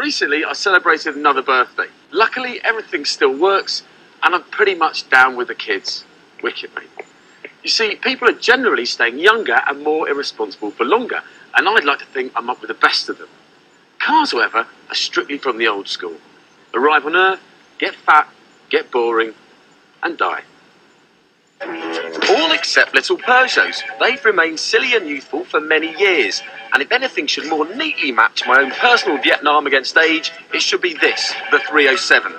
Recently, I celebrated another birthday. Luckily, everything still works, and I'm pretty much down with the kids. Wicked, mate. You see, people are generally staying younger and more irresponsible for longer, and I'd like to think I'm up with the best of them. Cars, however, are strictly from the old school. Arrive on Earth, get fat, get boring, and die. All except little Peugeots. They've remained silly and youthful for many years, and if anything should more neatly match my own personal Vietnam against age, it should be this, the 307.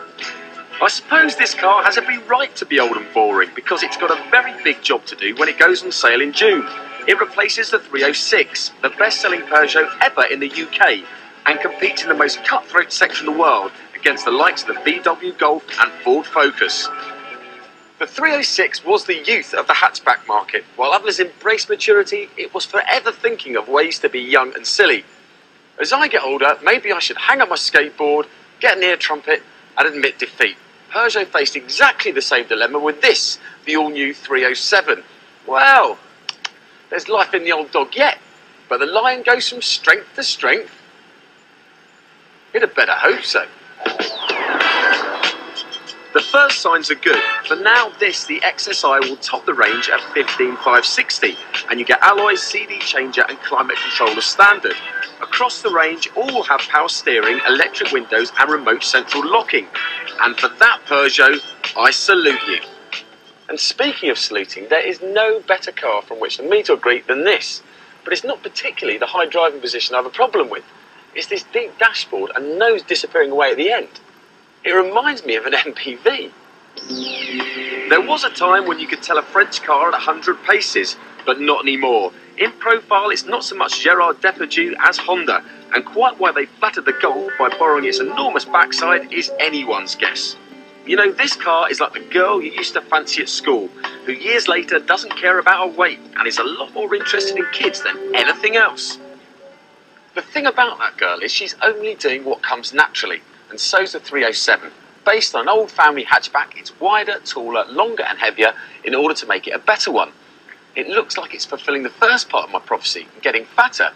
I suppose this car has every right to be old and boring, because it's got a very big job to do when it goes on sale in June. It replaces the 306, the best-selling Peugeot ever in the UK, and competes in the most cutthroat section of the world against the likes of the VW Golf and Ford Focus. The 306 was the youth of the hatchback market. While others embraced maturity, it was forever thinking of ways to be young and silly. As I get older, maybe I should hang up my skateboard, get an ear trumpet, and admit defeat. Peugeot faced exactly the same dilemma with this, the all-new 307. Well, there's life in the old dog yet, but the lion goes from strength to strength. You'd have better hope so. The first signs are good. For now, the XSI will top the range at 15,560, and you get alloys, CD changer and climate control as standard. Across the range, all have power steering, electric windows and remote central locking. And for that, Peugeot, I salute you. And speaking of saluting, there is no better car from which to meet or greet than this. But it's not particularly the high driving position I have a problem with. It's this deep dashboard and nose disappearing away at the end. It reminds me of an MPV. There was a time when you could tell a French car at 100 paces, but not anymore. In profile, it's not so much Gerard Depardieu as Honda, and quite why they flattered the Golf by borrowing its enormous backside is anyone's guess. You know, this car is like the girl you used to fancy at school, who years later doesn't care about her weight and is a lot more interested in kids than anything else. The thing about that girl is she's only doing what comes naturally, and so's the 307. Based on an old family hatchback, it's wider, taller, longer and heavier in order to make it a better one. It looks like it's fulfilling the first part of my prophecy, getting fatter,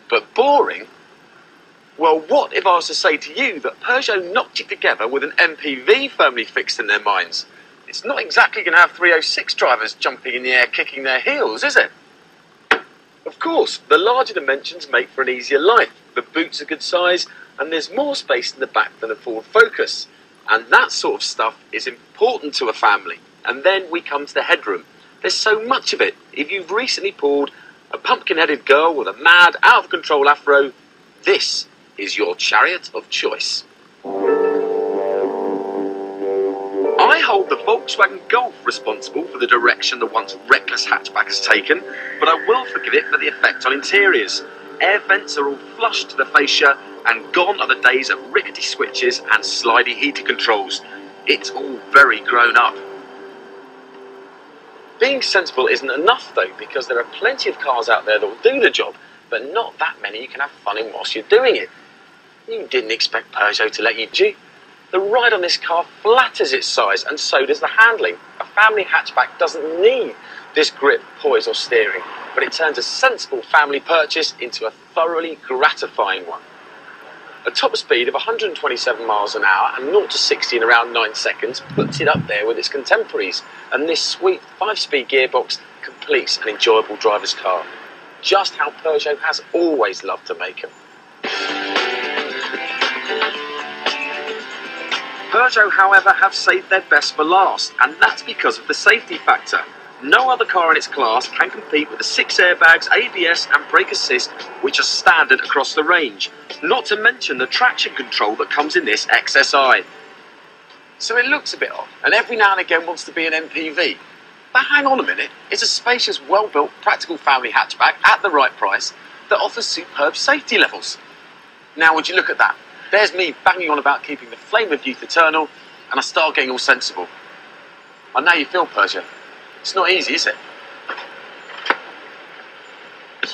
but boring? Well, what if I was to say to you that Peugeot knocked it together with an MPV firmly fixed in their minds? It's not exactly going to have 306 drivers jumping in the air kicking their heels, is it? Of course, the larger dimensions make for an easier life. The boot's a good size, and there's more space in the back than a Ford Focus. And that sort of stuff is important to a family. And then we come to the headroom. There's so much of it. If you've recently pulled a pumpkin-headed girl with a mad, out-of-control afro, this is your chariot of choice. I hold the Volkswagen Golf responsible for the direction the once reckless hatchback has taken, but I will forgive it for the effect on interiors. Air vents are all flush to the fascia, and gone are the days of rickety switches and slidey heater controls. It's all very grown up. Being sensible isn't enough though, because there are plenty of cars out there that will do the job, but not that many you can have fun in whilst you're doing it. You didn't expect Peugeot to let you do. The ride on this car flatters its size, and so does the handling. A family hatchback doesn't need this grip, poise or steering, but it turns a sensible family purchase into a thoroughly gratifying one. A top speed of 127 miles an hour and 0 to 60 in around 9 seconds puts it up there with its contemporaries, and this sweet 5-speed gearbox completes an enjoyable driver's car. Just how Peugeot has always loved to make them. Peugeot, however, have saved their best for last, and that's because of the safety factor. No other car in its class can compete with the 6 airbags, ABS and brake assist, which are standard across the range, not to mention the traction control that comes in this XSI. So it looks a bit odd, and every now and again wants to be an MPV. But hang on a minute, it's a spacious, well-built, practical family hatchback at the right price that offers superb safety levels. Now would you look at that? There's me banging on about keeping the flame of youth eternal, and I start getting all sensible. I know you feel, Peugeot. It's not easy, is it?